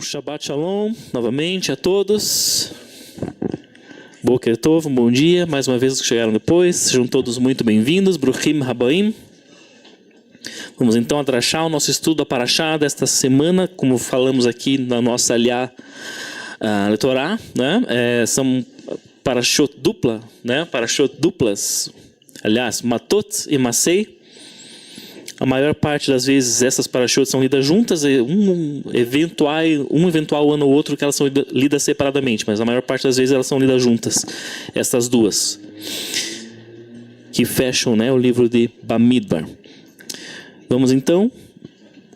Então, Shabbat Shalom, novamente a todos. Boker Tov, um bom dia. Mais uma vez os que chegaram depois, sejam todos muito bem-vindos. Bruchim Habaim. Vamos então atrachar o nosso estudo da Parashá desta semana, como falamos aqui na nossa Aliyah Letorá, né? São Parashot dupla, né? Parashot duplas, aliás, Matot e Masei. A maior parte das vezes essas parashot são lidas juntas, um eventual ano ou outro que elas são lidas separadamente, mas a maior parte das vezes elas são lidas juntas, essas duas, que fecham, né, o livro de Bamidbar. Vamos então,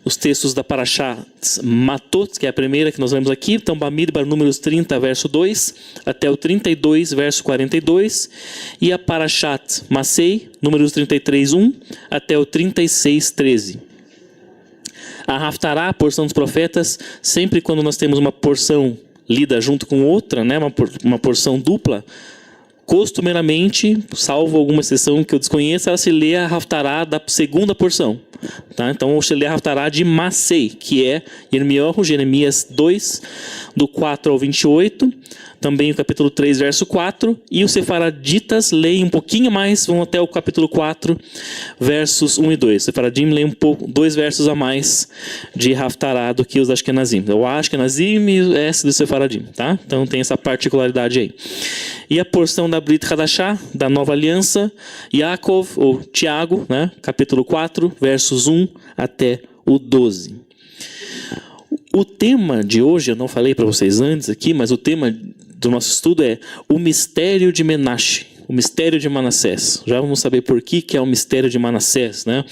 os textos da Parashá Matot, que é a primeira que nós lemos aqui, então Bamidbar, números 30, verso 2, até o 32, verso 42, e a Parashat Masei, números 33, 1, até o 36, 13. A Haftará, a porção dos profetas, sempre quando nós temos uma porção lida junto com outra, né, uma porção dupla, costumeiramente, salvo alguma exceção que eu desconheça, ela se lê a Haftará da segunda porção. Tá? Então, se lê a Haftará de Masei, que é Jeremias 2, do 4 ao 28, também o capítulo 3, verso 4, e os sefaraditas leem um pouquinho mais, vão até o capítulo 4, versos 1 e 2. Os sefaradim leem um pouco, 2 versos a mais de Haftará do que os ashkenazim. O ashkenazim e o S do sefaradim, tá? Então tem essa particularidade aí. E a porção da Brit Hadashah, da Nova Aliança, Yaakov, ou Tiago, né? Capítulo 4, versos 1 até o 12. O tema de hoje, eu não falei para vocês antes aqui, mas o tema do nosso estudo é o mistério de Menashe, o mistério de Manassés. Já vamos saber por que é o mistério de Manassés, né?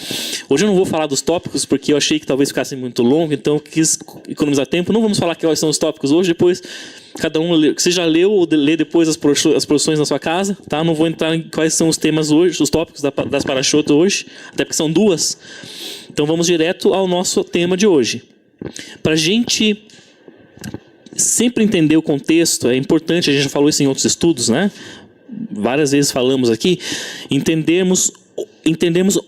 Hoje eu não vou falar dos tópicos, porque eu achei que talvez ficasse muito longo, então eu quis economizar tempo. Não vamos falar quais são os tópicos hoje, depois cada um lê. Você já leu ou lê depois as porções na sua casa, tá? Não vou entrar em quais são os temas hoje, os tópicos das Parashot hoje, até porque são duas. Então vamos direto ao nosso tema de hoje. Para a gente sempre entender o contexto, é importante, a gente já falou isso em outros estudos, né? Várias vezes falamos aqui, entendemos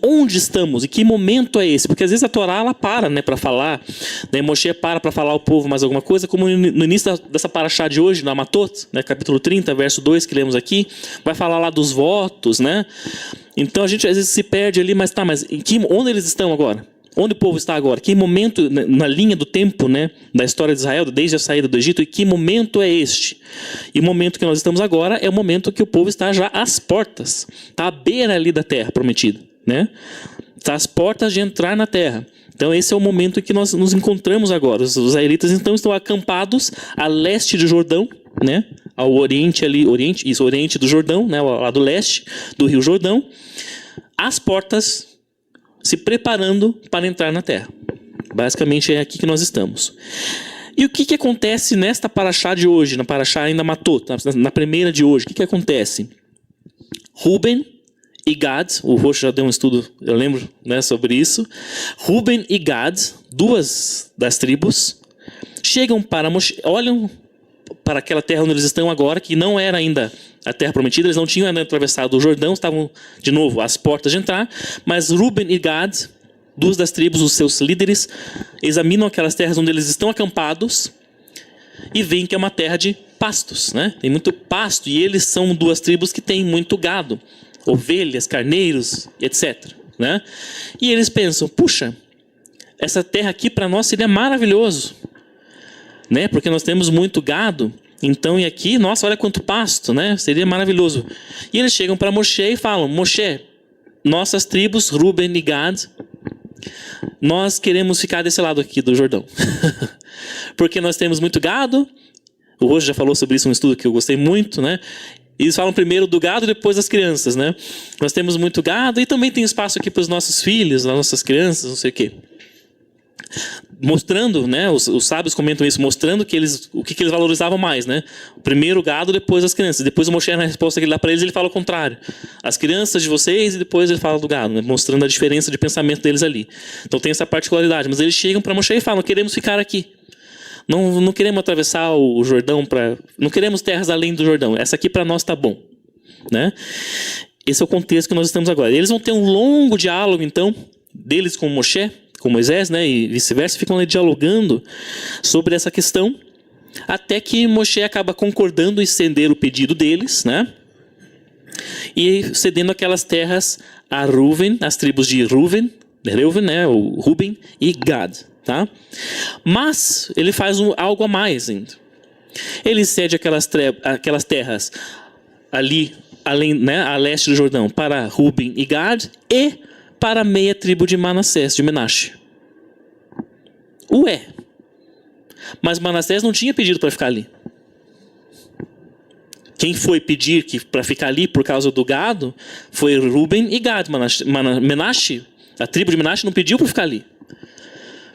onde estamos e que momento é esse, porque às vezes a Torá ela para, né, para falar, né, Moshe para falar ao povo mais alguma coisa, como no início dessa Parashá de hoje, na Matot, né, capítulo 30, verso 2 que lemos aqui, vai falar lá dos votos, né? Então a gente às vezes se perde ali, mas onde eles estão agora? Onde o povo está agora? Que momento, na linha do tempo, né, da história de Israel, desde a saída do Egito, e que momento é este? E o momento que nós estamos agora é o momento que o povo está já às portas, está à beira ali da terra prometida, né? Está às portas de entrar na terra. Então esse é o momento que nós nos encontramos agora. Os israelitas então estão acampados a leste do Jordão, né? Ao oriente ali, oriente do Jordão, né? Ao lado leste do Rio Jordão, às portas, se preparando para entrar na terra. Basicamente é aqui que nós estamos. E o que acontece nesta Parashá de hoje, na Parashá ainda Matot, na primeira de hoje? O que acontece? Ruben e Gad, o Roxo já deu um estudo, eu lembro, né, sobre isso. Ruben e Gad, duas das tribos, chegam para Moshe, olham para aquela terra onde eles estão agora, que não era ainda a terra prometida, eles não tinham ainda atravessado o Jordão, estavam de novo às portas de entrar, mas Ruben e Gad, duas das tribos, os seus líderes, examinam aquelas terras onde eles estão acampados e veem que é uma terra de pastos, né? Tem muito pasto, e eles são duas tribos que têm muito gado, ovelhas, carneiros, etc, né? E eles pensam, puxa, essa terra aqui para nós seria maravilhoso, né? Porque nós temos muito gado. Então, e aqui, nossa, olha quanto pasto, né? Seria maravilhoso. E eles chegam para Moshe e falam, Moshe, nossas tribos, Ruben e Gad, nós queremos ficar desse lado aqui do Jordão. Porque nós temos muito gado. O Roxo já falou sobre isso em um estudo que eu gostei muito, né? Eles falam primeiro do gado e depois das crianças, né? Nós temos muito gado e também tem espaço aqui para os nossos filhos, as nossas crianças, não sei o quê. Mostrando, né, os sábios comentam isso, mostrando que o que eles valorizavam mais, né? Primeiro o gado, depois as crianças. Depois o Moshe, na resposta que ele dá para eles, ele fala o contrário. As crianças de vocês e depois ele fala do gado, né? Mostrando a diferença de pensamento deles ali. Então tem essa particularidade. Mas eles chegam para Moshe e falam, queremos ficar aqui. Não queremos atravessar o Jordão, não queremos terras além do Jordão. Essa aqui para nós está bom, né? Esse é o contexto que nós estamos agora. Eles vão ter um longo diálogo, então, deles com Moshe, com Moisés, né, e vice-versa, ficam ali dialogando sobre essa questão, até que Moshe acaba concordando em estender o pedido deles, né, e cedendo aquelas terras a Reuven, as tribos de Reuven, né, o Ruben e Gad, tá? Mas ele faz algo a mais ainda. Ele cede aquelas terras ali, além, né, a leste do Jordão, para Ruben e Gad e para a meia tribo de Manassés, de Menashe. Ué, mas Manassés não tinha pedido para ficar ali. Quem foi pedir para ficar ali por causa do gado foi Ruben e Gad. Menashe, a tribo de Menashe, não pediu para ficar ali.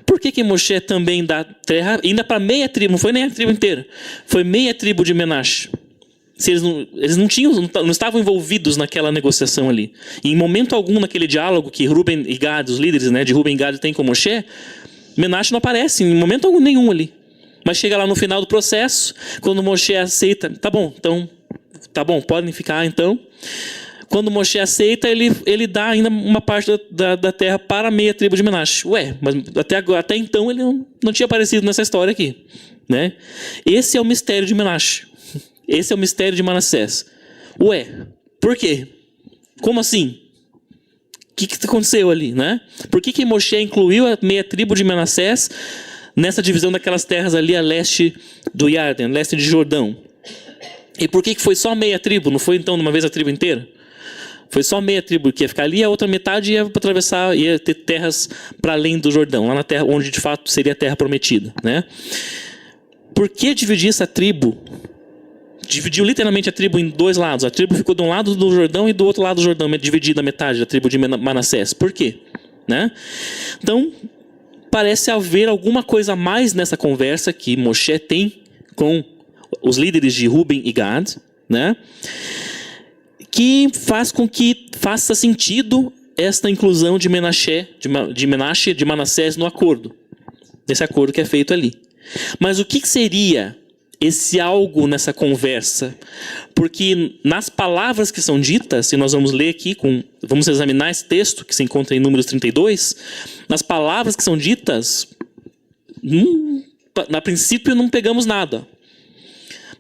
Por que Moshe também dá terra ainda para meia tribo? Não foi nem a tribo inteira. Foi meia tribo de Menashe. Se eles não estavam envolvidos naquela negociação ali. E em momento algum naquele diálogo que Ruben e Gad, os líderes, né, de Ruben e Gad têm com Moshe, Menashe não aparece em momento algum nenhum ali. Mas chega lá no final do processo, quando Moshe aceita, tá bom, podem ficar então. Quando Moshe aceita, ele dá ainda uma parte da terra para a meia tribo de Menashe. Ué, mas até então ele não tinha aparecido nessa história aqui, né? Esse é o mistério de Menashe. Esse é o mistério de Manassés. Ué, por quê? Como assim? O que aconteceu ali, né? Por que Moshe incluiu a meia tribo de Manassés nessa divisão daquelas terras ali a leste do Yarden, leste de Jordão? E por que foi só meia tribo? Não foi então de uma vez a tribo inteira? Foi só meia tribo que ia ficar ali, e a outra metade ia atravessar, ia ter terras para além do Jordão, lá na terra onde de fato seria a terra prometida, né? Por que dividir essa tribo? Dividiu literalmente a tribo em dois lados. A tribo ficou de um lado do Jordão e do outro lado do Jordão, dividida a metade da tribo de Manassés. Por quê? Né? Então, parece haver alguma coisa a mais nessa conversa que Moshe tem com os líderes de Ruben e Gad, né? Que faz com que faça sentido esta inclusão de Menashe, de Manassés no acordo. Nesse acordo que é feito ali. Mas o que seria esse algo nessa conversa? Porque nas palavras que são ditas, e nós vamos ler aqui, vamos examinar esse texto que se encontra em Números 32, nas palavras que são ditas, a princípio não pegamos nada.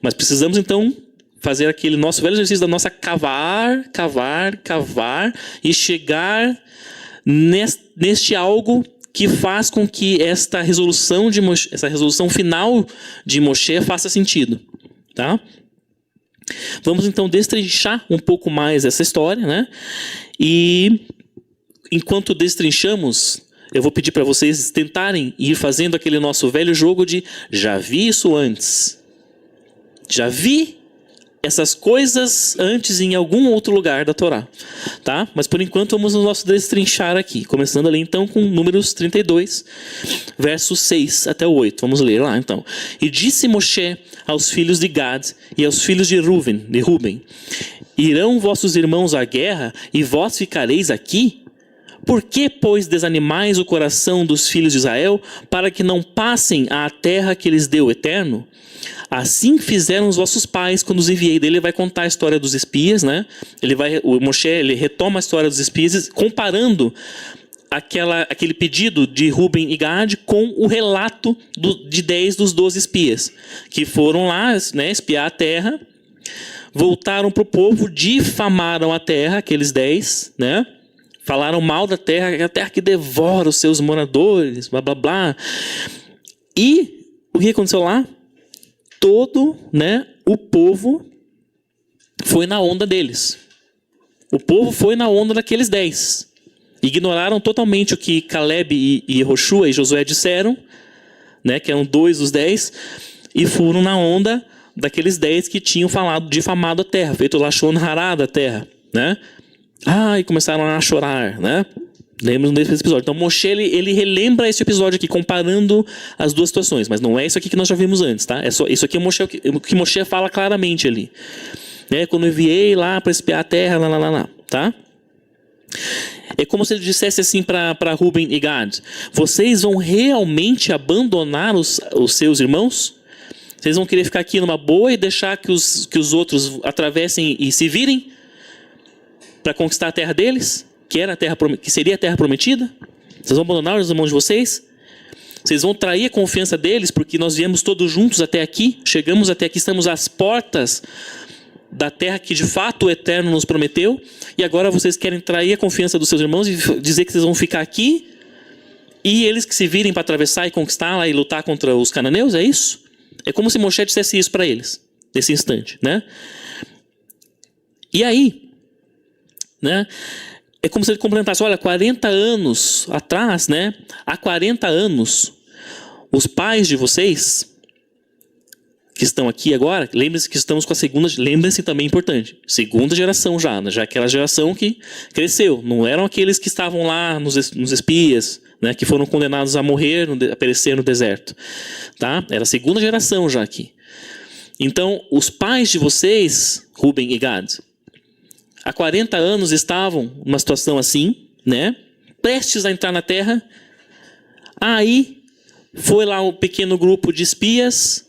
Mas precisamos então fazer aquele nosso velho exercício da nossa cavar e chegar neste algo que faz com que esta resolução essa resolução final de Moshe faça sentido, tá? Vamos então destrinchar um pouco mais essa história, né? E enquanto destrinchamos, eu vou pedir para vocês tentarem ir fazendo aquele nosso velho jogo de já vi isso antes. Já vi essas coisas antes em algum outro lugar da Torá, tá? Mas por enquanto vamos no nosso destrinchar aqui, começando ali então com Números 32, versos 6 até o 8. Vamos ler lá então. E disse Moshe aos filhos de Gad e aos filhos de Ruben: irão vossos irmãos à guerra e vós ficareis aqui? Por que, pois, desanimais o coração dos filhos de Israel para que não passem à terra que lhes deu o Eterno? Assim fizeram os vossos pais quando os enviei. Ele vai contar a história dos espias, né? O Moshe retoma a história dos espias, comparando aquele pedido de Ruben e Gad com o relato de 10 dos 12 espias, que foram lá, né, espiar a terra, voltaram para o povo, difamaram a terra, aqueles 10, né? Falaram mal da terra, a terra que devora os seus moradores, blá blá blá. E o que aconteceu lá? Todo, né, o povo foi na onda deles. O povo foi na onda daqueles 10. Ignoraram totalmente o que Caleb e Yehoshua e Josué disseram, né, que eram 2 dos 10, e foram na onda daqueles 10 que tinham difamado a terra, feito Lashon Hará da terra, né? E começaram a chorar, né? Lembram desse episódio. Então Moshe ele relembra esse episódio aqui, comparando as duas situações. Mas não é isso aqui que nós já vimos antes, tá? É só isso aqui o que Moshe fala claramente ali. Quando eu enviei lá para espiar a terra, tá? É como se ele dissesse assim para Ruben e Gad: vocês vão realmente abandonar os seus irmãos? Vocês vão querer ficar aqui numa boa e deixar que os outros atravessem e se virem para conquistar a terra deles? Que seria a terra prometida? Vocês vão abandonar os irmãos de vocês? Vocês vão trair a confiança deles, porque nós viemos todos juntos até aqui, chegamos até aqui, estamos às portas da terra que de fato o Eterno nos prometeu, e agora vocês querem trair a confiança dos seus irmãos e dizer que vocês vão ficar aqui, e eles que se virem para atravessar e conquistar lá e lutar contra os cananeus, é isso? É como se Moshe dissesse isso para eles, nesse instante, né? E aí, né? É como se ele complementasse, olha, 40 anos atrás, né? Há 40 anos, os pais de vocês, que estão aqui agora, lembrem-se que estamos com a segunda, lembrem-se também importante, segunda geração já, né? Já aquela geração que cresceu, não eram aqueles que estavam lá nos espias, né? Que foram condenados a morrer, a perecer no deserto, tá? Era a segunda geração já aqui. Então, os pais de vocês, Ruben e Gad, há 40 anos estavam numa situação assim, né? Prestes a entrar na terra. Aí foi lá um pequeno grupo de espias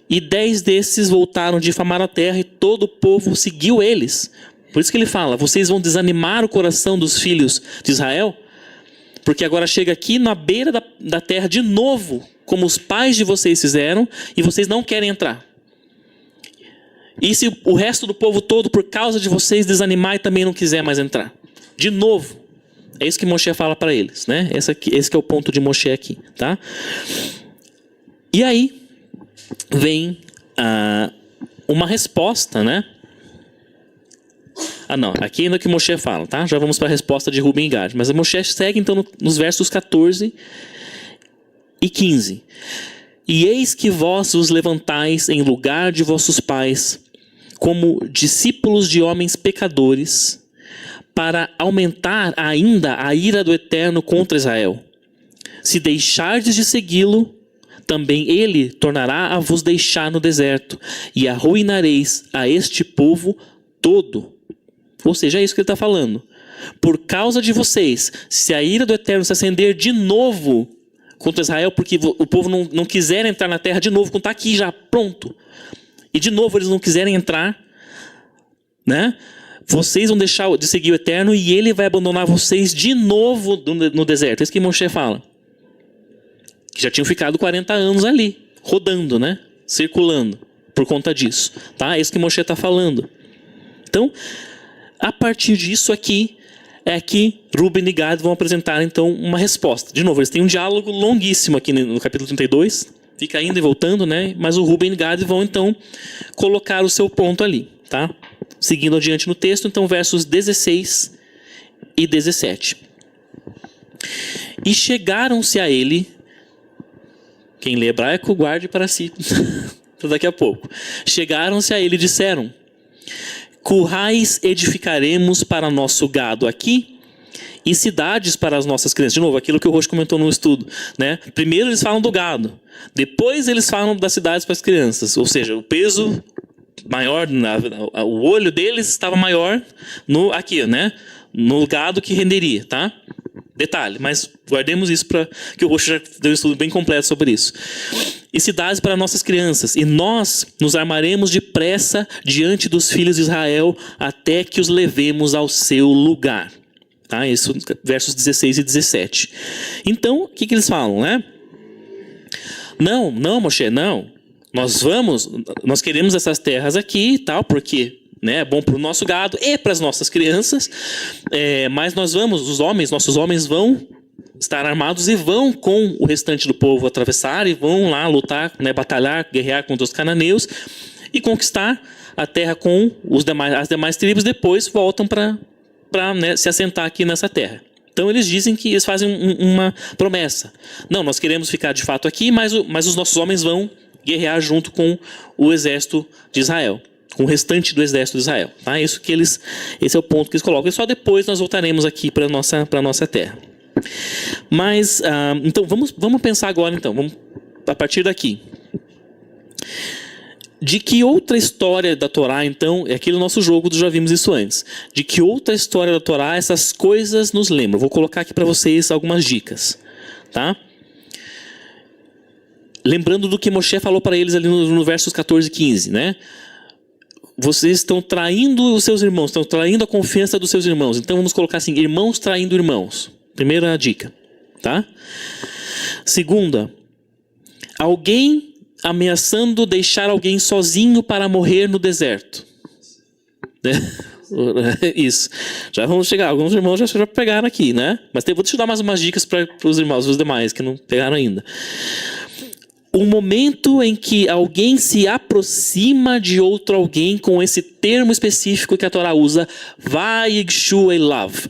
e 10 desses voltaram de difamar a terra e todo o povo seguiu eles. Por isso que ele fala, vocês vão desanimar o coração dos filhos de Israel, porque agora chega aqui na beira da terra de novo, como os pais de vocês fizeram, e vocês não querem entrar. E se o resto do povo todo, por causa de vocês, desanimar e também não quiser mais entrar? De novo. É isso que Moshe fala para eles, né? Esse que é o ponto de Moshe aqui, tá? E aí, vem uma resposta, né? Não, aqui ainda que Moshe fala, tá? Já vamos para a resposta de Ruben e Gad. Mas Moshe segue então nos versos 14 e 15. E eis que vós vos levantais em lugar de vossos pais, como discípulos de homens pecadores, para aumentar ainda a ira do Eterno contra Israel. Se deixardes de segui-lo, também ele tornará a vos deixar no deserto, e arruinareis a este povo todo. Ou seja, é isso que ele está falando. Por causa de vocês, se a ira do Eterno se acender de novo contra Israel, porque o povo não quiser entrar na terra de novo, quando está aqui já pronto, e de novo eles não quiserem entrar, né? Vocês vão deixar de seguir o Eterno e ele vai abandonar vocês de novo no deserto. É isso que Moshe fala. Que já tinham ficado 40 anos ali, rodando, né? Circulando, por conta disso. Tá? É isso que Moshe está falando. Então, a partir disso aqui, é que Ruben e Gad vão apresentar então uma resposta. De novo, eles têm um diálogo longuíssimo aqui no capítulo 32, fica indo e voltando, né? Mas o Ruben e Gad vão então colocar o seu ponto ali, tá? Seguindo adiante no texto, então versos 16 e 17. E chegaram-se a ele, quem lê hebraico guarde para si, daqui a pouco. Chegaram-se a ele e disseram: currais edificaremos para nosso gado aqui, e cidades para as nossas crianças. De novo, aquilo que o Roxo comentou no estudo, né? Primeiro eles falam do gado, depois eles falam das cidades para as crianças. Ou seja, o peso maior, o olho deles estava maior aqui, né? No gado que renderia, tá? Detalhe, mas guardemos isso para que o Roxo já deu um estudo bem completo sobre isso. E cidades para nossas crianças, e nós nos armaremos depressa diante dos filhos de Israel até que os levemos ao seu lugar. Tá? Isso, versos 16 e 17. Então, o que eles falam, né? Não, Moshe, não. Nós queremos essas terras aqui e tal, porque, né, é bom para o nosso gado e para as nossas crianças, mas nossos homens vão estar armados e vão com o restante do povo atravessar e vão lá lutar, né, batalhar, guerrear contra os cananeus e conquistar a terra com as demais tribos. Depois voltam para né, se assentar aqui nessa terra. Então eles dizem que eles fazem uma promessa. Não, nós queremos ficar de fato aqui, mas os nossos homens vão guerrear junto com o exército de Israel, com o restante do exército de Israel. Tá? Esse é o ponto que eles colocam. E só depois nós voltaremos aqui para a nossa terra. Mas, então, vamos pensar agora, então, a partir daqui. De que outra história da Torá, então, é aquele nosso jogo, já vimos isso antes. De que outra história da Torá essas coisas nos lembram? Vou colocar aqui para vocês algumas dicas. Tá? Lembrando do que Moshe falou para eles ali no versos 14 e 15, né? Vocês estão traindo os seus irmãos, estão traindo a confiança dos seus irmãos. Então vamos colocar assim, irmãos traindo irmãos. Primeira dica. tá? Segunda, alguém ameaçando deixar alguém sozinho para morrer no deserto. Isso. Já vamos chegar. Alguns irmãos já pegaram aqui, né? Mas vou te dar mais umas dicas para os irmãos, os demais que não pegaram ainda. O momento em que alguém se aproxima de outro alguém com esse termo específico que a Torá usa, Vayigshu elav.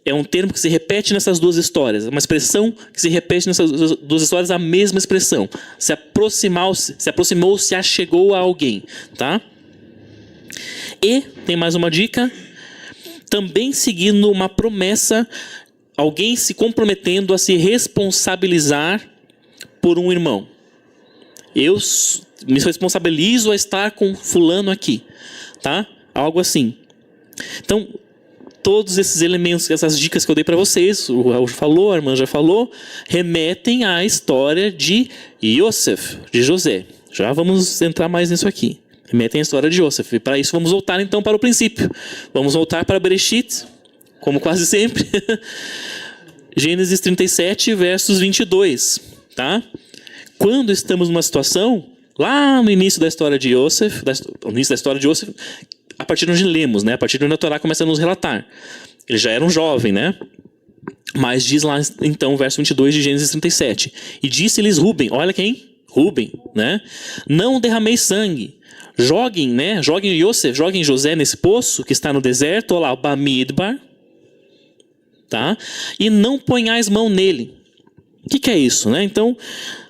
É um termo que se repete nessas duas histórias. Uma expressão que se repete nessas duas histórias, a mesma expressão. Se aproximou, se achegou a alguém, tá? E, tem mais uma dica, também seguindo uma promessa, alguém se comprometendo a se responsabilizar por um irmão. Eu me responsabilizo a estar com fulano aqui, tá? Algo assim. Então, todos esses elementos, essas dicas que eu dei para vocês, o Raul falou, a irmã já falou, remetem à história de Yosef, de José. Já vamos entrar mais nisso aqui. Remetem à história de Yosef. E para isso vamos voltar então para o princípio. Vamos voltar para Bereshit, como quase sempre. Gênesis 37, versos 22, tá? Quando estamos numa situação, lá no início da história de Yosef, a partir de onde lemos, né? A partir de onde a Torá começa a nos relatar. Ele já era um jovem, né? Mas diz lá, então, o verso 22 de Gênesis 37. E disse-lhes Rúben, olha quem? Rúben, né? Não derramei sangue. Joguem, né? Joguem Yosef, joguem José nesse poço que está no deserto, olha lá, Bamidbar, tá? E não ponhais mão nele. O que é isso, né? Então,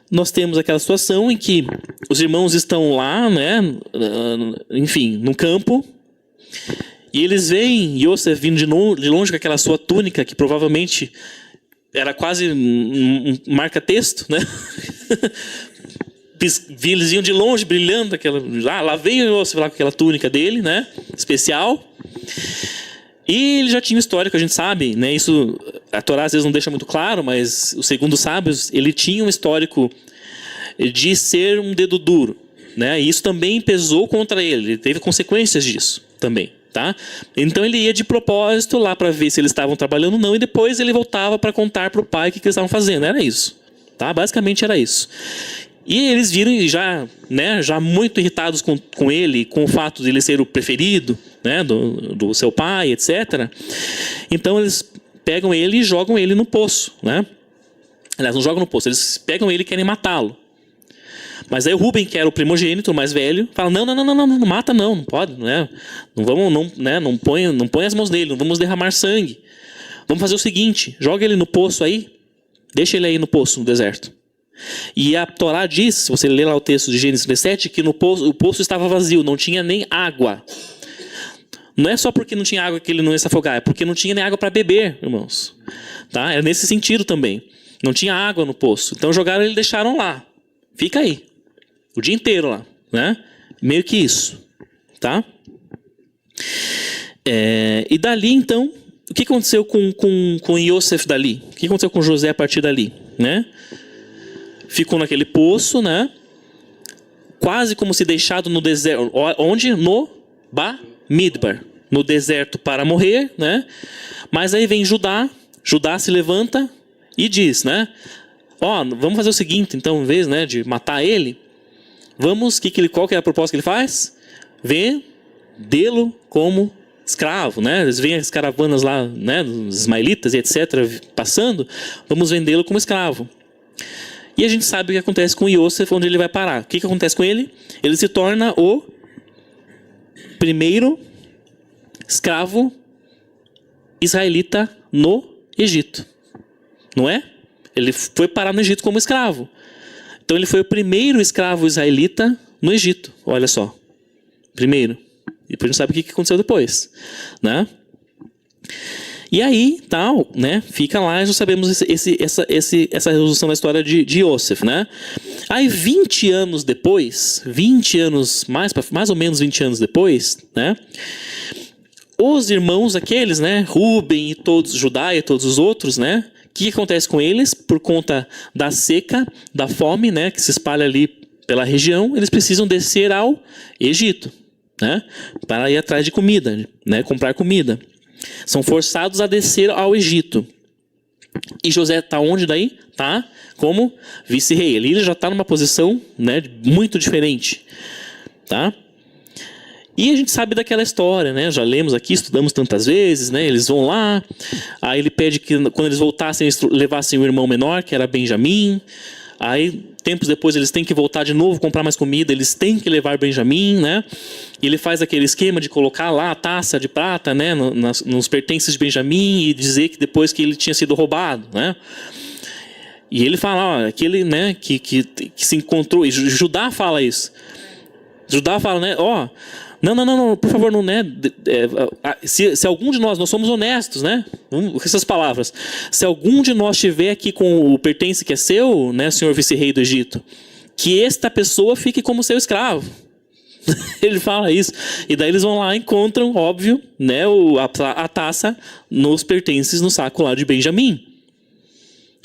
nós temos aquela situação em que os irmãos estão lá, né? Enfim, no campo, e eles veem Yosef vindo de longe com aquela sua túnica, que provavelmente era quase um marca-texto, né? Eles vinham de longe brilhando, lá veio Yosef lá com aquela túnica dele, né? Especial. E ele já tinha um histórico, a gente sabe, né? Isso a Torá às vezes não deixa muito claro, mas segundo os sábios, ele tinha um histórico de ser um dedo duro, né? E isso também pesou contra ele, ele teve consequências disso também, tá? Então ele ia de propósito lá para ver se eles estavam trabalhando ou não, e depois ele voltava para contar para o pai o que eles estavam fazendo, era isso, tá? Basicamente era isso. E eles viram já, né, já muito irritados com ele, com o fato de ele ser o preferido, né, do seu pai, etc. Então eles pegam ele e jogam ele no poço, né? Aliás, não jogam no poço, eles pegam ele e querem matá-lo. Mas aí o Rúben, que era o primogênito, o mais velho, fala, não mata não pode, né? Não põe as mãos nele, não vamos derramar sangue. Vamos fazer o seguinte, joga ele no poço aí, deixa ele aí no poço, no deserto. E a Torá diz, se você ler lá o texto de Gênesis 17, que o poço estava vazio, não tinha nem água. Não é só porque não tinha água que ele não ia se afogar, é porque não tinha nem água para beber, irmãos. Tá? É nesse sentido também. Não tinha água no poço. Então jogaram ele e deixaram lá. Fica aí. O dia inteiro lá. Né? Meio que isso. Tá? E dali, então, o que aconteceu com Yosef dali? O que aconteceu com José a partir dali? Né? Ficou naquele poço, né? Quase como se deixado no deserto. Onde? No Bamidbar. No deserto para morrer, né? Mas aí vem Judá se levanta e diz, né? Vamos fazer o seguinte, então, em vez, né, de matar ele, qual que é a proposta que ele faz? Vendê-lo como escravo, né? Eles veem as caravanas lá, né, dos ismaelitas e etc. passando, vamos vendê-lo como escravo. E a gente sabe o que acontece com Yosef, onde ele vai parar. O que acontece com ele? Ele se torna o primeiro escravo israelita no Egito. Não é? Ele foi parar no Egito como escravo. Então ele foi o primeiro escravo israelita no Egito. Olha só. Primeiro. E depois a gente sabe o que aconteceu depois. Né? E aí, tal, né? Fica lá, já sabemos essa resolução da história de Yosef, né? Aí 20 anos depois, mais ou menos 20 anos depois, né? Os irmãos aqueles, né? Rúben e todos, Judá e todos os outros, né? O que acontece com eles? Por conta da seca, da fome, né? Que se espalha ali pela região, eles precisam descer ao Egito, né? Para ir atrás de comida, né? Comprar comida. São forçados a descer ao Egito. E José está onde daí? Tá como vice-rei. Ele já está numa posição, né, muito diferente. Tá? E a gente sabe daquela história, né? Já lemos aqui, estudamos tantas vezes, né? Eles vão lá, aí ele pede que quando eles voltassem, eles levassem o irmão menor, que era Benjamim. Aí, tempos depois, eles têm que voltar de novo, comprar mais comida, eles têm que levar Benjamim, né? E ele faz aquele esquema de colocar lá a taça de prata, né, nos pertences de Benjamim e dizer que depois que ele tinha sido roubado, né? E ele fala, ó, aquele, né, que se encontrou, e Judá fala isso. Judá fala, né, ó, não, por favor, não, né, se algum de nós somos honestos, né, com essas palavras, se algum de nós estiver aqui com o pertence que é seu, né, senhor vice-rei do Egito, que esta pessoa fique como seu escravo. Ele fala isso, e daí eles vão lá e encontram, óbvio, né, a taça nos pertences no saco lá de Benjamim.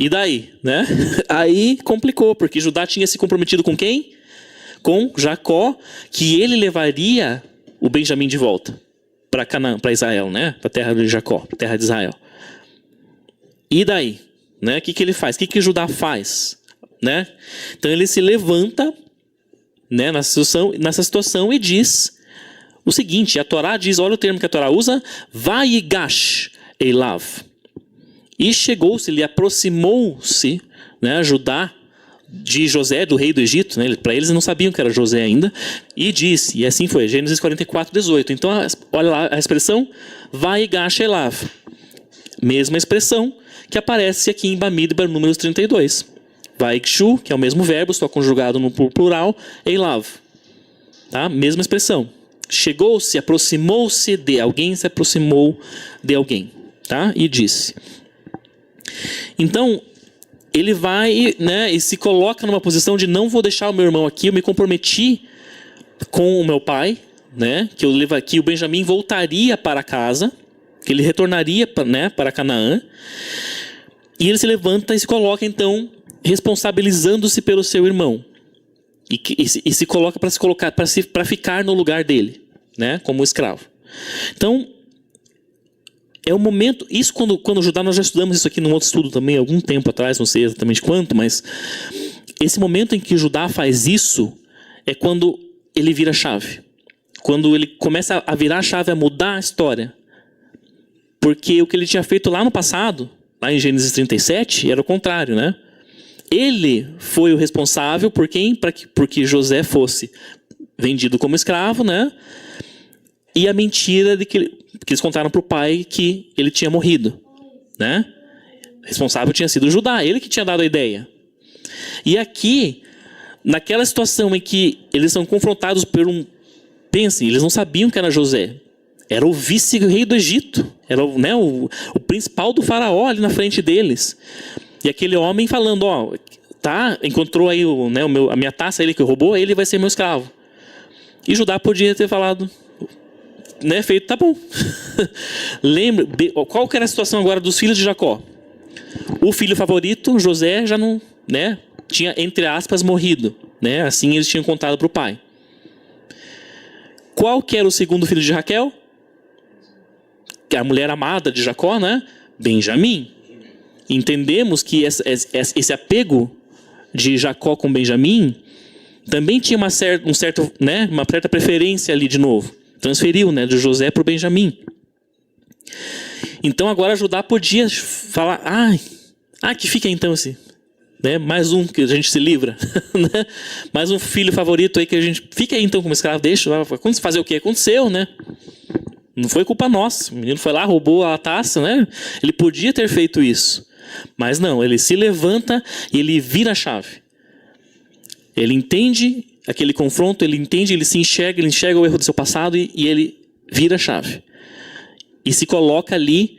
E daí, né? Aí complicou, porque Judá tinha se comprometido com quem? Com Jacó, que ele levaria o Benjamim de volta para Canaã, para Israel, né? Para a terra de Jacó, para a terra de Israel. E daí, né? O que ele faz? O que Judá faz, né? Então ele se levanta, né? Nessa situação e diz o seguinte: a Torá diz, olha o termo que a Torá usa, Vayigash Elav. E chegou-se, ele aproximou-se, né, Judá de José, do rei do Egito, né, para eles não sabiam que era José ainda, e disse, e assim foi, Gênesis 44, 18. Então, olha lá a expressão, Vayigash Elav. Mesma expressão que aparece aqui em Bamidbar, números 32. Vaikshu, que é o mesmo verbo, só conjugado no plural, Elav. Tá? Mesma expressão. Chegou-se, aproximou-se de alguém, se aproximou de alguém. Tá? E disse... Então, ele vai, né, e se coloca numa posição de não vou deixar o meu irmão aqui, eu me comprometi com o meu pai, né, que o Benjamim voltaria para casa, que ele retornaria, né, para Canaã, e ele se levanta e se coloca, então, responsabilizando-se pelo seu irmão, e se coloca para ficar no lugar dele, né, como escravo. Então, é o momento, isso quando Judá, nós já estudamos isso aqui num outro estudo também, algum tempo atrás, não sei exatamente quanto, mas esse momento em que Judá faz isso é quando ele vira a chave. Quando ele começa a virar a chave, a mudar a história. Porque o que ele tinha feito lá no passado, lá em Gênesis 37, era o contrário, né? Ele foi o responsável por quem? Porque José fosse vendido como escravo, né? E a mentira de que eles contaram para o pai que ele tinha morrido, né? O responsável tinha sido Judá, ele que tinha dado a ideia. E aqui, naquela situação em que eles são confrontados por pensem, eles não sabiam que era José. Era o vice-rei do Egito. Era, né, o principal do faraó ali na frente deles. E aquele homem falando, ó, tá, encontrou aí a minha taça, ele que roubou, ele vai ser meu escravo. E Judá podia ter falado... Né, feito, tá bom. Lembra, qual que era a situação agora dos filhos de Jacó? O filho favorito, José, já não, né, tinha, entre aspas, morrido, né? Assim eles tinham contado para o pai. Qual que era o segundo filho de Raquel? Que é a mulher amada de Jacó, né? Benjamim. Entendemos que esse apego de Jacó com Benjamim também tinha uma certa preferência ali de novo. Transferiu, né, de José para o Benjamim. Então agora Judá podia falar, que fica então esse, né, mais um que a gente se livra, né? Mais um filho favorito aí que a gente fica aí então como escravo, deixa, fazer o que aconteceu, né? Não foi culpa nossa, o menino foi lá, roubou a taça, né? Ele podia ter feito isso, mas não, ele se levanta e ele vira a chave. Ele entende aquele confronto, ele entende, ele enxerga o erro do seu passado e ele vira a chave. E se coloca ali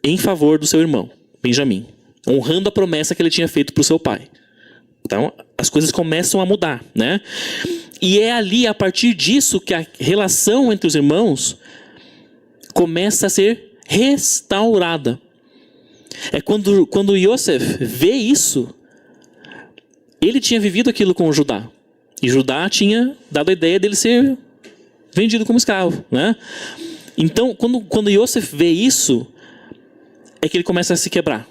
em favor do seu irmão, Benjamim, honrando a promessa que ele tinha feito para o seu pai. Então, as coisas começam a mudar, né? E é ali, a partir disso, que a relação entre os irmãos começa a ser restaurada. É quando Yosef vê isso, ele tinha vivido aquilo com Judá. E Judá tinha dado a ideia dele ser vendido como escravo, né? Então, quando Yosef vê isso, é que ele começa a se quebrar.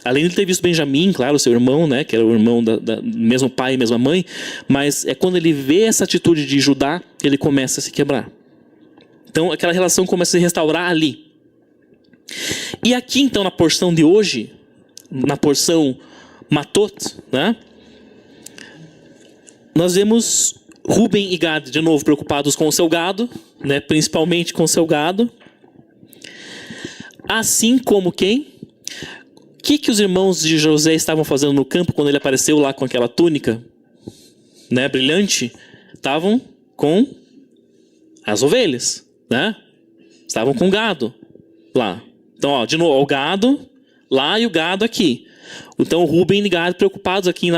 Além de ter visto Benjamim, claro, seu irmão, né, que era o irmão da mesmo pai e mesma mãe, mas é quando ele vê essa atitude de Judá, ele começa a se quebrar. Então aquela relação começa a se restaurar ali. E aqui então na porção de hoje, na porção Matot, né, nós vemos Ruben e Gad de novo preocupados com o seu gado, né, principalmente com o seu gado. Assim como quem? O que os irmãos de José estavam fazendo no campo quando ele apareceu lá com aquela túnica, né, brilhante? Estavam com as ovelhas, né? Estavam com o gado lá. Então, ó, de novo, o gado lá e o gado aqui. Então, Ruben e Gad preocupados aqui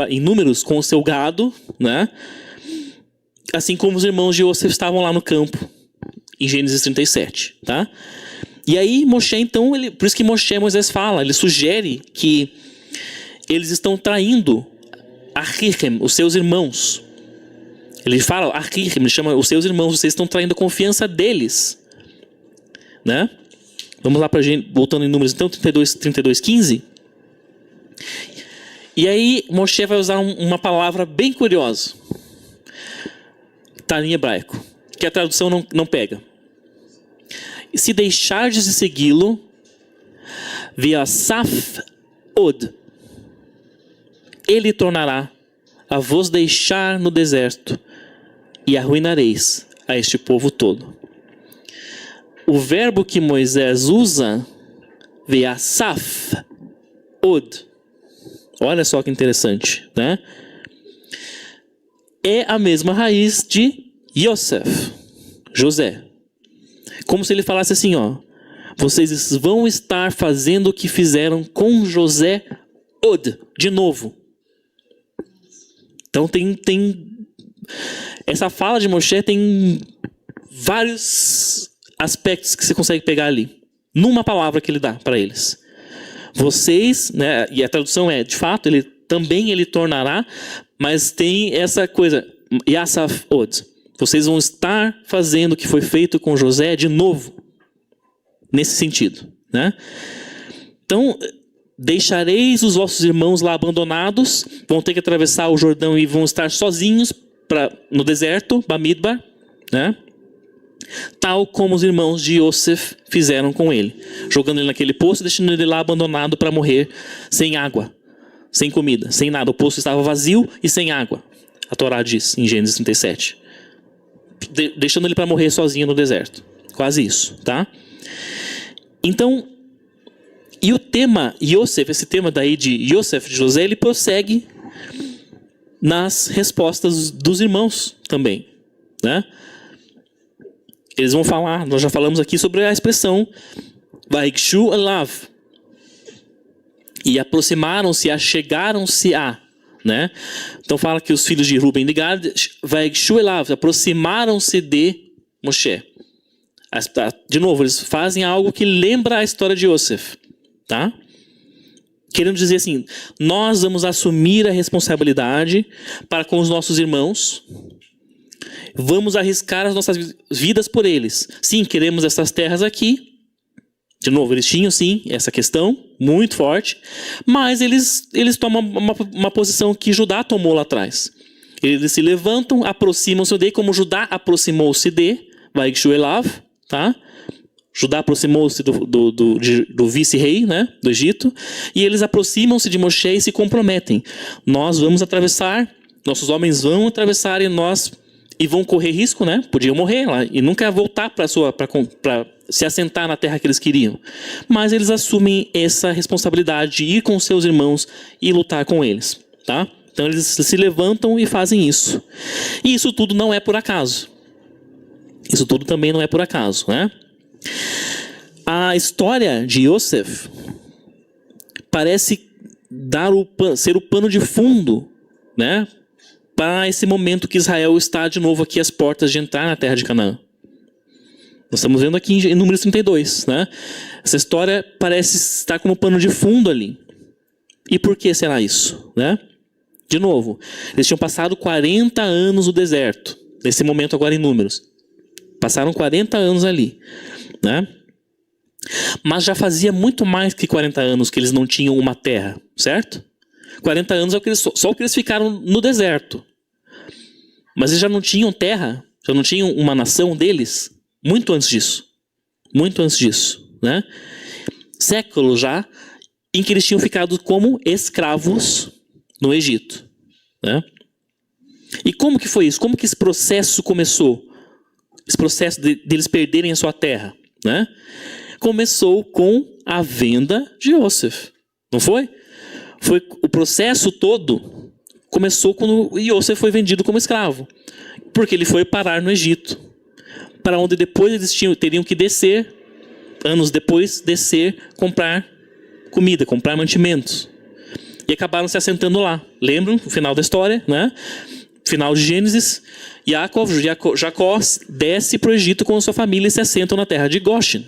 em números com o seu gado, né? Assim como os irmãos de Yosef estavam lá no campo, em Gênesis 37, tá? E aí, Moshe, então, por isso que Moisés fala, ele sugere que eles estão traindo Ahihem, os seus irmãos. Ele fala, Ahihem, ele chama os seus irmãos, vocês estão traindo a confiança deles. Né? Vamos lá para gente, voltando em números, então, 32, 15. E aí, Moshe vai usar uma palavra bem curiosa. Está em hebraico, que a tradução não pega. Se deixardes de segui-lo, Viasaf od, ele tornará a vos deixar no deserto e arruinareis a este povo todo. O verbo que Moisés usa, Viasaf od, olha só que interessante, né? É a mesma raiz de Yosef, José. Como se ele falasse assim, ó, vocês vão estar fazendo o que fizeram com José od, de novo. Então tem essa fala de Moshe tem vários aspectos que você consegue pegar ali, numa palavra que ele dá para eles. Vocês, né, e a tradução é, de fato, ele tornará, mas tem essa coisa, Yasaf od. Vocês vão estar fazendo o que foi feito com José de novo. Nesse sentido, né? Então, deixareis os vossos irmãos lá abandonados, vão ter que atravessar o Jordão e vão estar sozinhos no deserto, Bamidbar, né? Tal como os irmãos de Yosef fizeram com ele, jogando ele naquele poço e deixando ele lá abandonado para morrer sem água, sem comida, sem nada. O poço estava vazio e sem água. A Torá diz em Gênesis 37. Deixando ele para morrer sozinho no deserto. Quase isso, tá? Então, e o tema Yosef, esse tema daí de Yosef, de José, ele prossegue nas respostas dos irmãos também, né? Eles vão falar, nós já falamos aqui sobre a expressão Vaigshu elav, e aproximaram-se, achegaram-se a, né? Então fala que os filhos de Ruben e Gad, Vaigshu elav, aproximaram-se de Moshe. De novo, eles fazem algo que lembra a história de Yosef, tá? Querendo dizer assim, nós vamos assumir a responsabilidade para com os nossos irmãos, vamos arriscar as nossas vidas por eles. Sim, queremos essas terras aqui. De novo, eles tinham sim essa questão muito forte, mas eles tomam uma posição que Judá tomou lá atrás. Eles se levantam, aproximam-se de, como Judá aproximou-se de, Vaigshu elav, tá? Judá aproximou-se do vice-rei, né, do Egito, e eles aproximam-se de Moshe e se comprometem. Nós vamos atravessar, nossos homens vão atravessar e vão correr risco, né? Podiam morrer lá e nunca voltar para se assentar na terra que eles queriam. Mas eles assumem essa responsabilidade de ir com seus irmãos e lutar com eles, tá? Então eles se levantam e fazem isso. E isso tudo não é por acaso. Isso tudo também não é por acaso, né? A história de Yosef parece ser o pano de fundo, né, para esse momento que Israel está de novo aqui às portas de entrar na terra de Canaã. Nós estamos vendo aqui em Números 32, né? Essa história parece estar como pano de fundo ali. E por que será isso, né? De novo, eles tinham passado 40 anos no deserto, nesse momento agora em Números. Passaram 40 anos ali, né? Mas já fazia muito mais que 40 anos que eles não tinham uma terra, certo? 40 anos é só o que eles ficaram no deserto. Mas eles já não tinham terra, já não tinham uma nação deles, muito antes disso. Muito antes disso, né? Séculos já em que eles tinham ficado como escravos no Egito, né? E como que foi isso? Como que esse processo começou? Esse processo deles perderem a sua terra, né? Começou com a venda de Yosef, não foi? Foi o processo todo começou quando Yosef foi vendido como escravo, porque ele foi parar no Egito, para onde depois eles teriam que descer, anos depois, comprar comida, comprar mantimentos, e acabaram se assentando lá. Lembram o final da história, né? Final de Gênesis, Jacó desce para o Egito com a sua família e se assentam na terra de Goshen.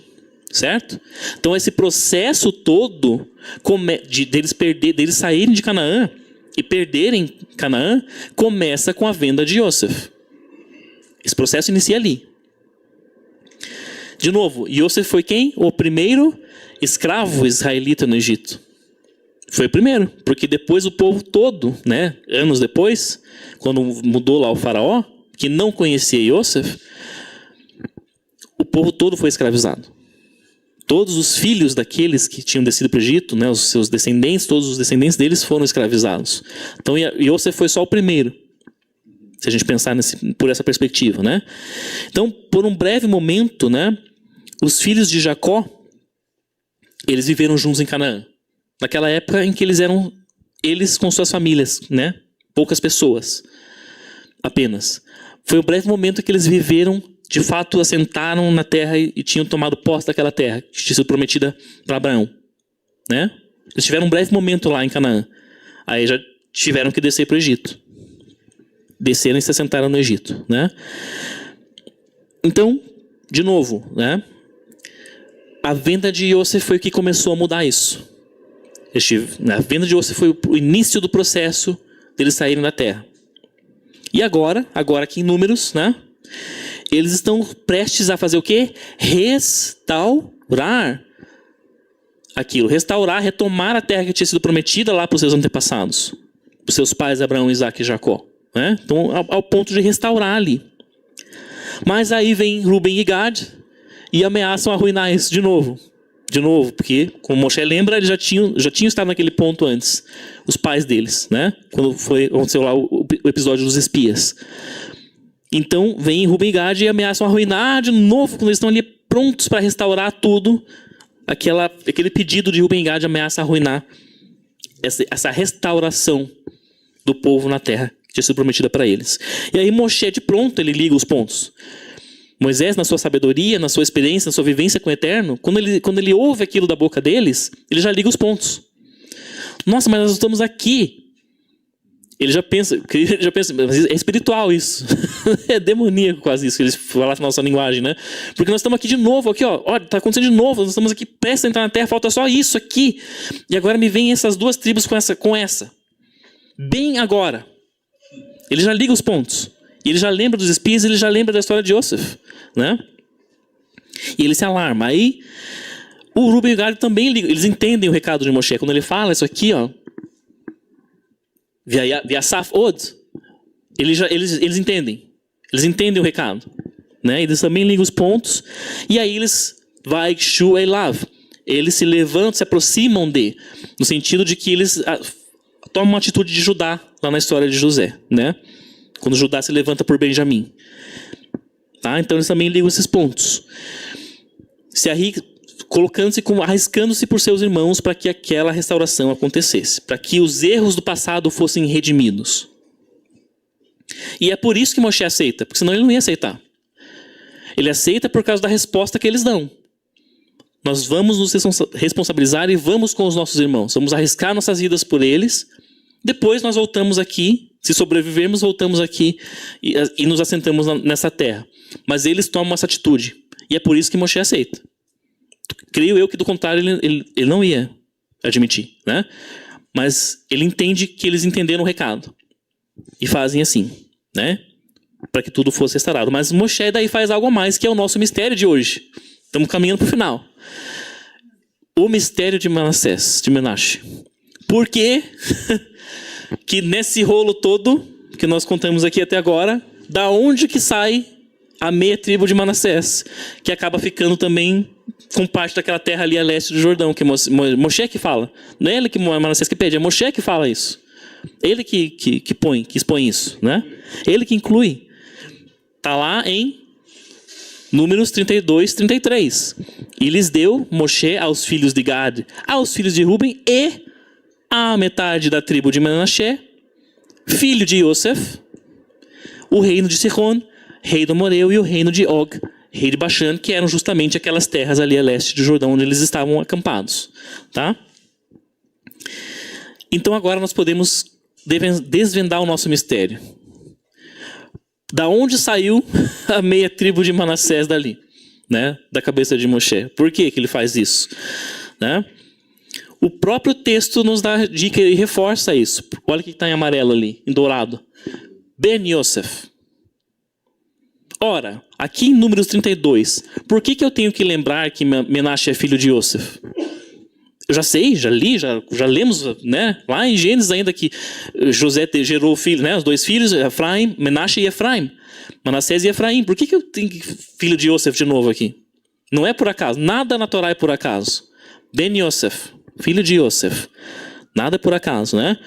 Certo? Então esse processo todo deles saírem de Canaã e perderem Canaã começa com a venda de Yosef. Esse processo inicia ali. De novo, Yosef foi quem? O primeiro escravo israelita no Egito. Foi o primeiro, porque depois o povo todo, né, anos depois, quando mudou lá o faraó, que não conhecia Yosef, o povo todo foi escravizado. Todos os filhos daqueles que tinham descido para o Egito, né, os seus descendentes, todos os descendentes deles foram escravizados. Então Yosef foi só o primeiro, se a gente pensar por essa perspectiva, né? Então, por um breve momento, né, os filhos de Jacó, eles viveram juntos em Canaã. Naquela época em que eles com suas famílias, né? Poucas pessoas, apenas. Foi um breve momento que eles viveram, de fato, assentaram na terra e tinham tomado posse daquela terra, que tinha sido prometida para Abraão, né? Eles tiveram um breve momento lá em Canaã. Aí já tiveram que descer para o Egito. Desceram e se assentaram no Egito, né? Então, de novo, né? A venda de Yosef foi o que começou a mudar isso. A venda de Yosef foi o início do processo deles saírem da terra. E agora aqui em Números, né? Eles estão prestes a fazer o quê? Restaurar aquilo. Restaurar, retomar a terra que tinha sido prometida lá para os seus antepassados. Para os seus pais, Abraão, Isaac e Jacó. Né? Então, ao ponto de restaurar ali. Mas aí vem Ruben e Gad e ameaçam arruinar isso de novo. De novo, porque, como Moshe lembra, eles já tinham estado naquele ponto antes. Os pais deles, né? Quando aconteceu lá o episódio dos espias. Então, vem Ruben e Gad e ameaçam arruinar de novo, quando eles estão ali prontos para restaurar tudo. Aquele pedido de Ruben e Gad ameaça arruinar essa restauração do povo na terra, que tinha sido prometida para eles. E aí Moshe, de pronto, ele liga os pontos. Moisés, na sua sabedoria, na sua experiência, na sua vivência com o Eterno, quando ele ouve aquilo da boca deles, ele já liga os pontos. Nossa, mas nós estamos aqui. Ele já pensa, mas é espiritual isso. É demoníaco quase isso, que eles falam na nossa linguagem, né? Porque nós estamos aqui de novo, aqui, ó, tá acontecendo de novo, nós estamos aqui prestes a entrar na terra, falta só isso aqui. E agora me vem essas duas tribos com essa. Bem agora. Ele já liga os pontos. E ele já lembra dos espias, ele já lembra da história de Yosef, né? E ele se alarma. Aí, o Ruben e o Gad também ligam, eles entendem o recado de Moshe. Quando ele fala isso aqui, ó, Viasaf Od, eles entendem. Eles entendem o recado, né? Eles também ligam os pontos. E aí eles eles se levantam, se aproximam no sentido de que eles tomam uma atitude de Judá lá na história de José, né? Quando Judá se levanta por Benjamim, tá? Então eles também ligam esses pontos, arriscando-se por seus irmãos para que aquela restauração acontecesse, para que os erros do passado fossem redimidos. E é por isso que Moshe aceita, porque senão ele não ia aceitar. Ele aceita por causa da resposta que eles dão. Nós vamos nos responsabilizar e vamos com os nossos irmãos, vamos arriscar nossas vidas por eles. Depois nós voltamos aqui, se sobrevivermos, voltamos aqui e nos assentamos nessa terra. Mas eles tomam essa atitude, e é por isso que Moshe aceita. Creio eu que do contrário ele não ia admitir, né? Mas ele entende que eles entenderam o recado e fazem assim, né? Para que tudo fosse restaurado. Mas Moshe daí faz algo a mais, que é o nosso mistério de hoje. Estamos caminhando para o final. o mistério de Manassés, de Menashe. Por quê? Que nesse rolo todo que nós contamos aqui até agora, da onde que sai a meia tribo de Manassés, que acaba ficando também com parte daquela terra ali a leste do Jordão, que Moshe que fala. Não é ele que Manassés que pede, é Moshe que fala isso. Ele que expõe isso, né? Ele que inclui. Está lá em Números 32, 33. E lhes deu Moshe aos filhos de Gad, aos filhos de Ruben e à metade da tribo de Manassés, filho de Yosef, o reino de Sihon, rei do Amoreu, e o reino de Og, rei de Bashan, que eram justamente aquelas terras ali a leste do Jordão, onde eles estavam acampados. Tá? Então agora nós podemos desvendar o nosso mistério. Da onde saiu a meia tribo de Manassés dali? Né? Da cabeça de Moshe. Por que ele faz isso? Né? O próprio texto nos dá dica e reforça isso. Olha o que está em amarelo ali, em dourado. Ben Yosef. Ora, aqui em Números 32, por que eu tenho que lembrar que Menashe é filho de Yosef? Eu já sei, já li, já lemos, né? Lá em Gênesis ainda que José gerou filho, né? Os dois filhos, Efraim, Menashe e Efraim. Manassés e Efraim. Por que eu tenho filho de Yosef de novo aqui? Não é por acaso. Nada na Torá é por acaso. Ben Yosef, filho de Yosef. Nada é por acaso, né?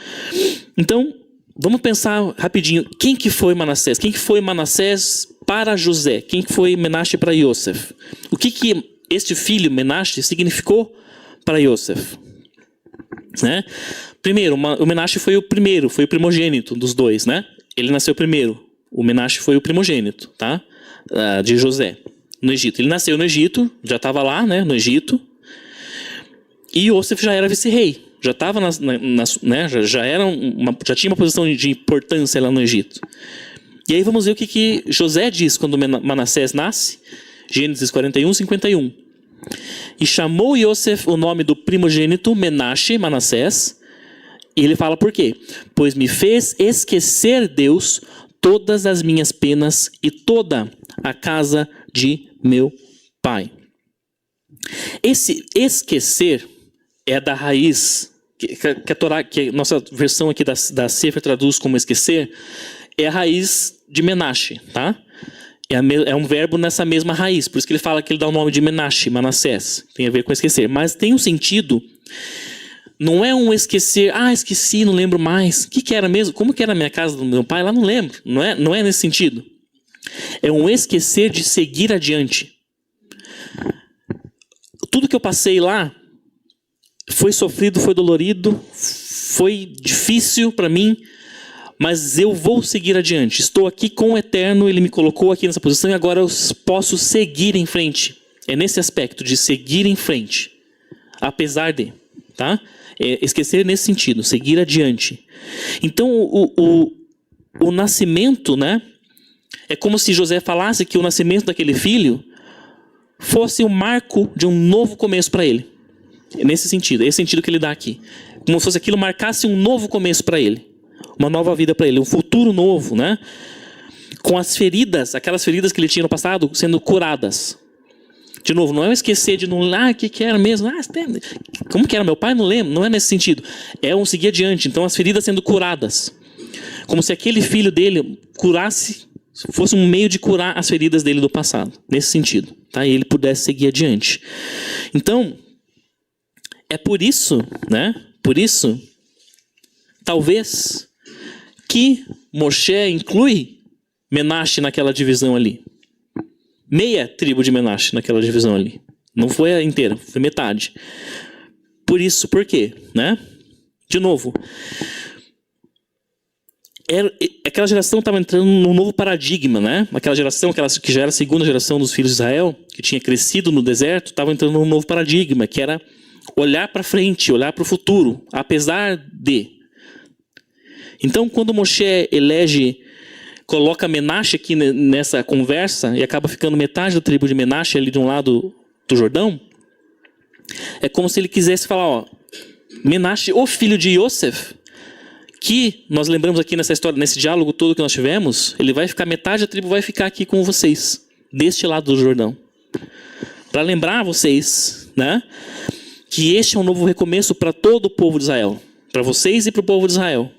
Então, vamos pensar rapidinho. Quem que foi Manassés? Quem que foi Manassés para José? Quem que foi Menashe para Yosef? O que este filho, Menashe, significou para Yosef? Né? Primeiro, o Menashe foi o primeiro, foi o primogênito dos dois, né? Ele nasceu primeiro. O Menashe foi o primogênito, tá? De José, no Egito. Ele nasceu no Egito, já estava lá, né? No Egito. E Yosef já era vice-rei. Já estava né? Já tinha uma posição de importância lá no Egito. E aí vamos ver o que José diz quando Manassés nasce. Gênesis 41, 51. E chamou Yosef o nome do primogênito Menashe, Manassés. E ele fala por quê? Pois me fez esquecer Deus todas as minhas penas e toda a casa de meu pai. Esse esquecer é da raiz, que a Torá, que a nossa versão aqui da Sefer traduz como esquecer, é a raiz de Menashe, tá? É um verbo nessa mesma raiz, por isso que ele fala que ele dá o nome de Menashe, Manassés. Tem a ver com esquecer, mas tem um sentido, não é um esquecer, esqueci, não lembro mais. O que era mesmo? Como que era a minha casa do meu pai? Lá não lembro, não é nesse sentido. É um esquecer de seguir adiante. Tudo que eu passei lá foi sofrido, foi dolorido, foi difícil para mim, mas eu vou seguir adiante. Estou aqui com o Eterno, Ele me colocou aqui nessa posição e agora eu posso seguir em frente. É nesse aspecto de seguir em frente, apesar de, tá? Esquecer nesse sentido, seguir adiante. Então o nascimento, né? É como se José falasse que o nascimento daquele filho fosse o marco de um novo começo para ele. É nesse sentido, é esse sentido que ele dá aqui. Como se fosse aquilo marcasse um novo começo para ele. Uma nova vida para ele, um futuro novo, né? Com as feridas, aquelas feridas que ele tinha no passado, sendo curadas. De novo, não é esquecer de não o que era mesmo. Como que era meu pai? Não lembro. Não é nesse sentido. É um seguir adiante. Então, as feridas sendo curadas. Como se aquele filho dele curasse, fosse um meio de curar as feridas dele do passado. Nesse sentido. Tá? E ele pudesse seguir adiante. Então, é por isso, né? Por isso, talvez, que Moshe inclui Menashe naquela divisão ali. Meia tribo de Menashe naquela divisão ali. Não foi a inteira, foi metade. Por isso, por quê? Né? De novo, aquela geração estava entrando num novo paradigma, né? Aquela geração, que já era a segunda geração dos filhos de Israel, que tinha crescido no deserto, estava entrando num novo paradigma, que era olhar para frente, olhar para o futuro, apesar de. Então, quando Moshe coloca Menashe aqui nessa conversa e acaba ficando metade da tribo de Menashe ali de um lado do Jordão, é como se ele quisesse falar, Menashe, o filho de Yosef, que nós lembramos aqui nessa história, nesse diálogo todo que nós tivemos, ele vai ficar, metade da tribo vai ficar aqui com vocês, deste lado do Jordão. Para lembrar vocês, né, que este é um novo recomeço para todo o povo de Israel. Para vocês e para o povo de Israel.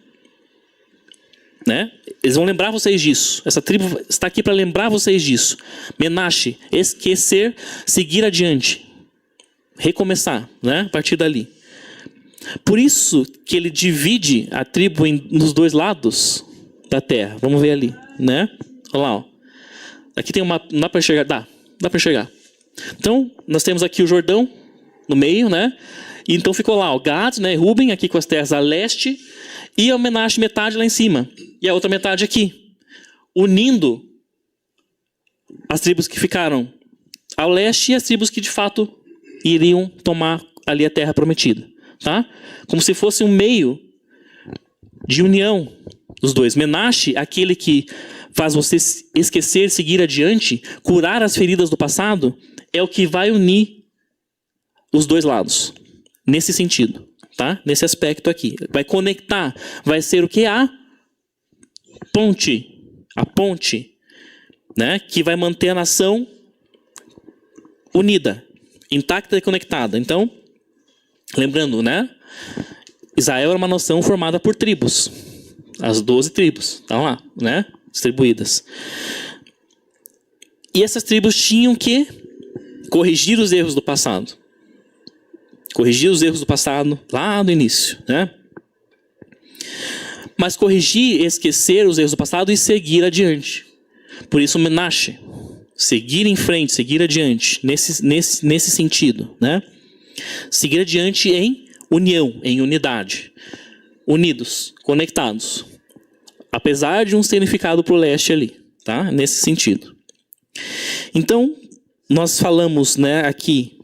Né? Eles vão lembrar vocês disso. Essa tribo está aqui para lembrar vocês disso. Menashe, esquecer, seguir adiante. Recomeçar, né? A partir dali. Por isso que ele divide a tribo nos dois lados da terra. Vamos ver ali, né? Olha lá, ó. Aqui tem uma... Não dá para enxergar? Dá para enxergar. Então, nós temos aqui o Jordão no meio, né? E então ficou lá, o Gad, né? Ruben, aqui com as terras a leste. E a Menashe metade lá em cima. E a outra metade aqui. Unindo as tribos que ficaram ao leste e as tribos que de fato iriam tomar ali a terra prometida. Tá? Como se fosse um meio de união dos dois. Menashe, aquele que faz você esquecer, seguir adiante, curar as feridas do passado, é o que vai unir os dois lados. Nesse sentido. Tá? Nesse aspecto aqui. Vai conectar. Vai ser o que? A ponte. A ponte. Né? Que vai manter a nação unida. Intacta e conectada. Então, lembrando, né? Israel era uma nação formada por tribos. As 12 tribos. Estão lá, né? Distribuídas. E essas tribos tinham que corrigir os erros do passado. Corrigir os erros do passado lá no início, né? Mas corrigir, esquecer os erros do passado e seguir adiante. Por isso, Menashe, seguir em frente, seguir adiante, nesse sentido, né? Seguir adiante em união, em unidade. Unidos, conectados. Apesar de um terem ficado para o leste ali, tá? Nesse sentido. Então, nós falamos, né, aqui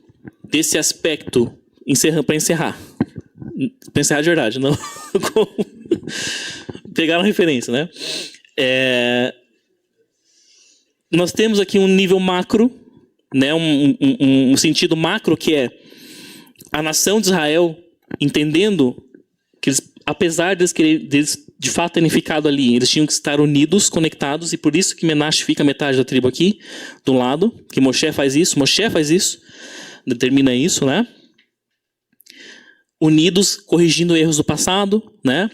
desse aspecto. Para encerrar. Para encerrar de verdade, não. Pegaram a referência, né? Nós temos aqui um nível macro, né? Um sentido macro que é a nação de Israel entendendo que eles, apesar deles de fato terem ficado ali, eles tinham que estar unidos, conectados, e por isso que Menashe fica metade da tribo aqui, do lado, que Moshe faz isso, determina isso, né? Unidos, corrigindo erros do passado, né,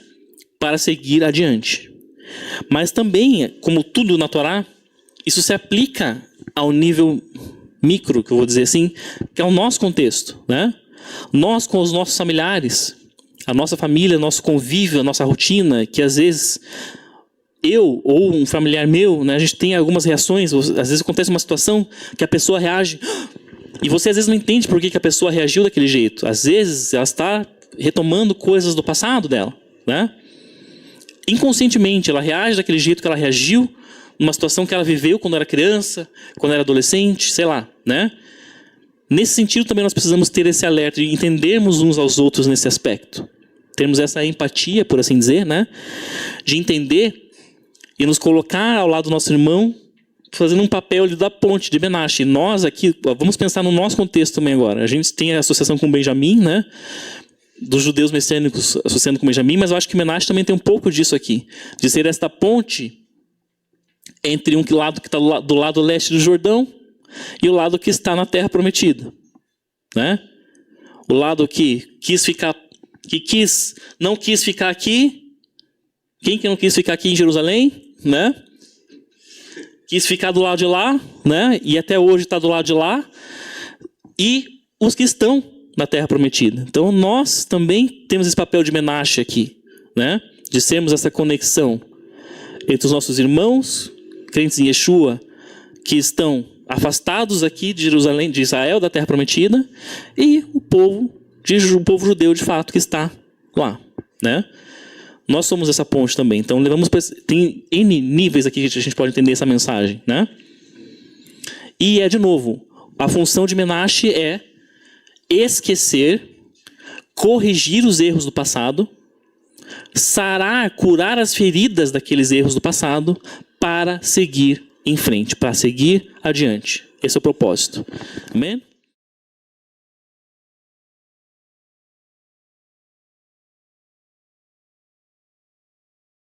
para seguir adiante. Mas também, como tudo na Torá, isso se aplica ao nível micro, que eu vou dizer assim, que é o nosso contexto, né? Nós com os nossos familiares, a nossa família, nosso convívio, a nossa rotina, que às vezes eu ou um familiar meu, né, a gente tem algumas reações, às vezes acontece uma situação que a pessoa reage... E você às vezes não entende por que a pessoa reagiu daquele jeito. Às vezes ela está retomando coisas do passado dela, né? Inconscientemente ela reage daquele jeito que ela reagiu numa situação que ela viveu quando era criança, quando era adolescente, sei lá, né? Nesse sentido também nós precisamos ter esse alerta de entendermos uns aos outros nesse aspecto. Termos essa empatia, por assim dizer, né? De entender e nos colocar ao lado do nosso irmão, fazendo um papel da ponte de Menashe. Nós aqui, vamos pensar no nosso contexto também agora. A gente tem a associação com Benjamim, né? Dos judeus messiânicos associando com Benjamim, mas eu acho que Menashe também tem um pouco disso aqui. De ser esta ponte entre um lado que está do lado leste do Jordão e o lado que está na terra prometida. Né? O lado que não quis ficar aqui. Quem que não quis ficar aqui em Jerusalém? Né? Quis ficar do lado de lá, né? E até hoje está do lado de lá. E os que estão na terra prometida. Então nós também temos esse papel de Menashe aqui, né? De sermos essa conexão entre os nossos irmãos, crentes em Yeshua, que estão afastados aqui de Jerusalém, de Israel, da terra prometida, e o povo judeu de fato que está lá, né? Nós somos essa ponte também. Então tem N níveis aqui que a gente pode entender essa mensagem, né? E de novo, a função de Menashe é esquecer, corrigir os erros do passado, sarar, curar as feridas daqueles erros do passado para seguir em frente, para seguir adiante. Esse é o propósito. Amém?